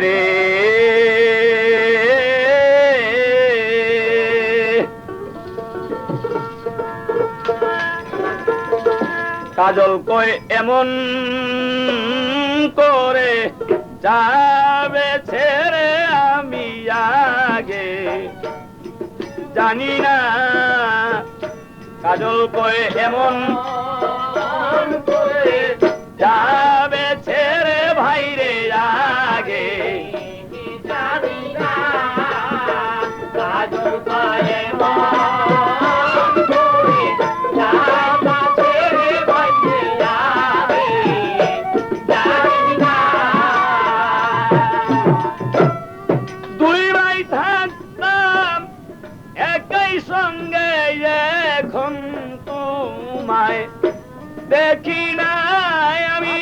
রে কাজল কই এমন করে যাবে ছেড়ে আমি আগে জানি না কাজল কই এমন করে যাবে ছেড়ে ভাইরে আগে জানি না কাজল কই এমন সঙ্গে এখন তোমায় দেখি নাই আমি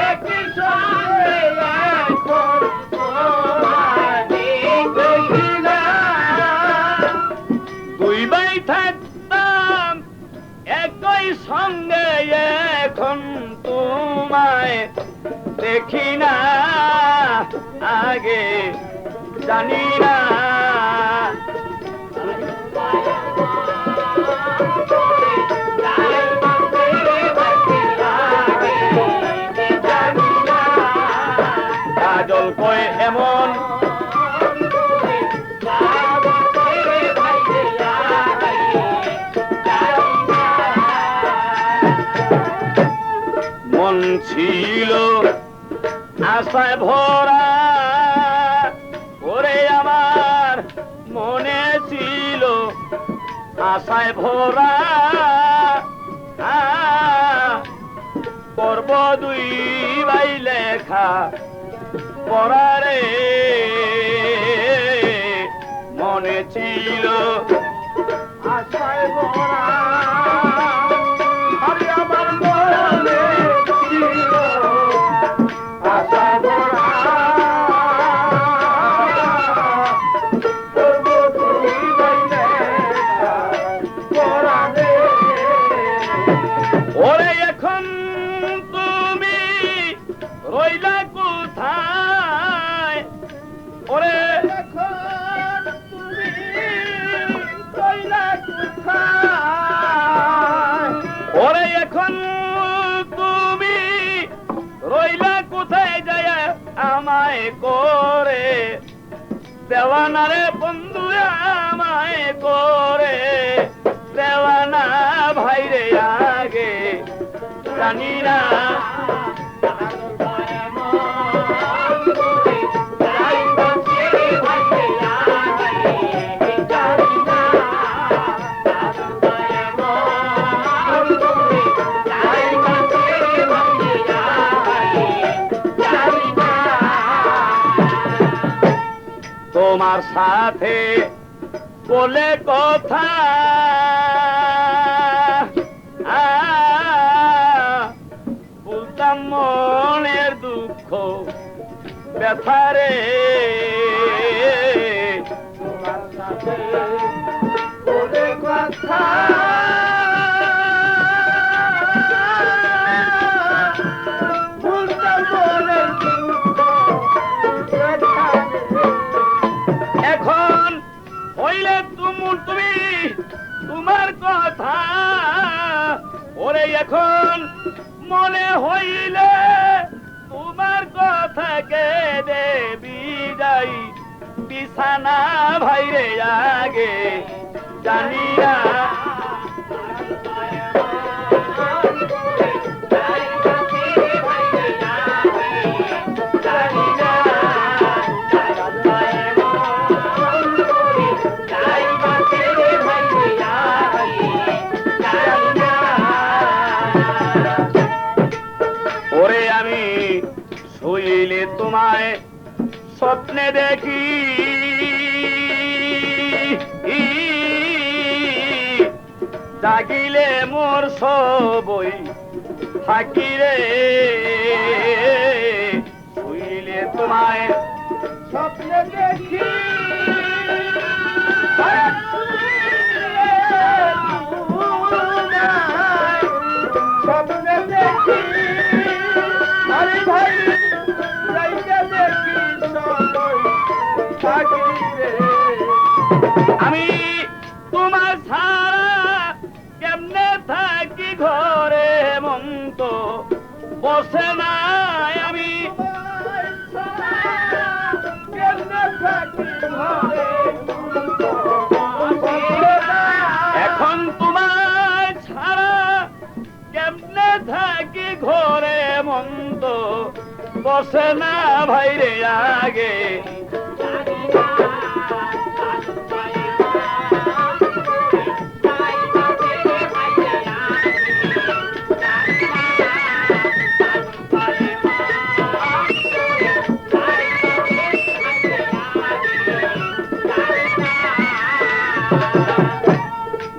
একই সঙ্গে এখন তোমায় দেখি না দুই ভাই থাকতাম একই সঙ্গে এখন তোমায় দেখি না আগে জানি না কাজল কই এমন মন ছিল আশায় ভরা ওরে আমার মনে ছিল আশায় ভরা করব দুই ভাই লেখা পড়ারে মনে ছিল আশায় ভরা আরে আমার মনে ছিল আশায় ভরা ওরে এখন তুমি রইলা কোথায় ওরে এখন তুমি রইলা কোথায় ওরে এখন তুমি রইলা কোথায় যায় আমায় করে দেওয়ানা রে বন্ধু আমায় করে দেওয়ানা ভাইরে আগে জানি না তোমার সাথে বলে কথা বলতাম মনের দুঃখ ব্যথারে তোমার সাথে বলে কথা বলতাম মনের দুঃখ এখন হইলে তুমি তোমার কথা ওরে এখন মনে হইলে তোমার কথা কে দেবি যাই বিছানা ভাইরে আগে জানি না ওরে আমি শুইলে তোমায় স্বপ্নে দেখি জাগিলে মোর সবই থাকি রে শুইলে তোমায় স্বপ্নে দেখি স্বপ্নে দেখি আমি তোমার ছাড়া কেমনে থাকি ঘরে মন তো বসে নাই আমি এখন তোমায় ছাড়া কেমনে থাকি ঘরে মন তো বসে না ভাইরে আগে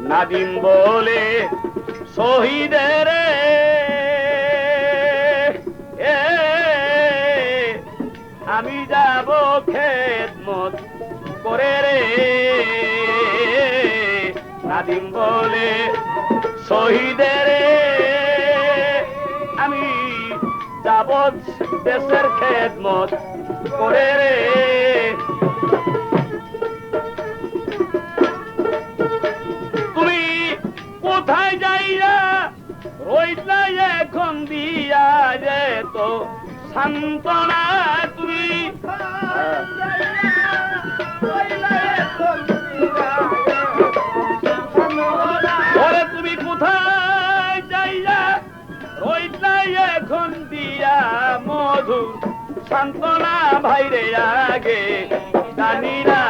নাদিম বলে শহীদের আমি যাব খেদমত করে রে নাদিম বলে শহীদের আমি যাব দেশের খেদমত করে রে তুমি কোথায় যাইয়া রইলা এখন দিয়া যে তো সান্ত্বনা তুমি ওরে তুমি কোথায় যাইয়া রইলা এখন দিয়া মধু সান্ত্বনা ভাইরে আগে জানি না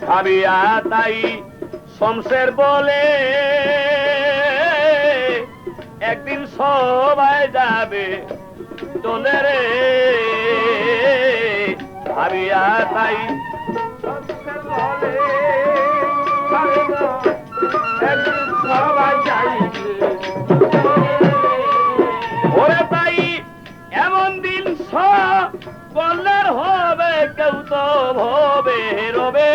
ভাবিয়া তাই শমশের বলে একদিন সবাই যাবে চলে রে ভাবিয়া তাই একদিন সবাই যাইবে ওরে তাই এমন দিন সকলের হবে কেউ তো ভবে রবে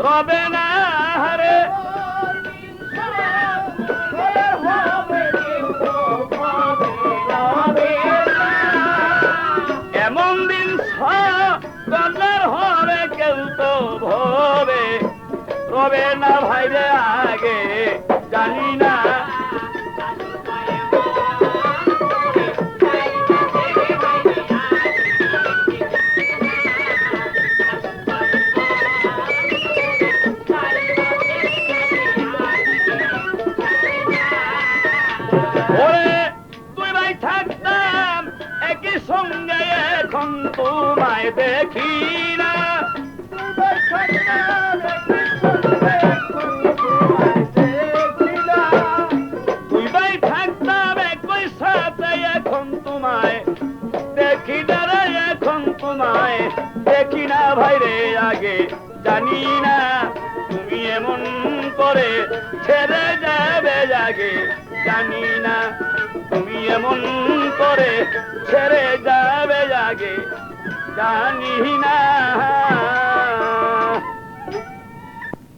রবে না রে এমন দিন সকলের হবে কেউ তো ভবে রবে না ভাইরে আগে জানি না সঙ্গে এখন তোমায় দেখি না তুই ভাই থাকতাম একই সাথে এখন তোমায় দেখি না রে এখন তোমায় দেখি না ভাইরে আগে জানি না তুমি এমন করে ছেড়ে যাবে আগে জানি না তুমি এমন করে ছেড়ে যাবে আগে জানি না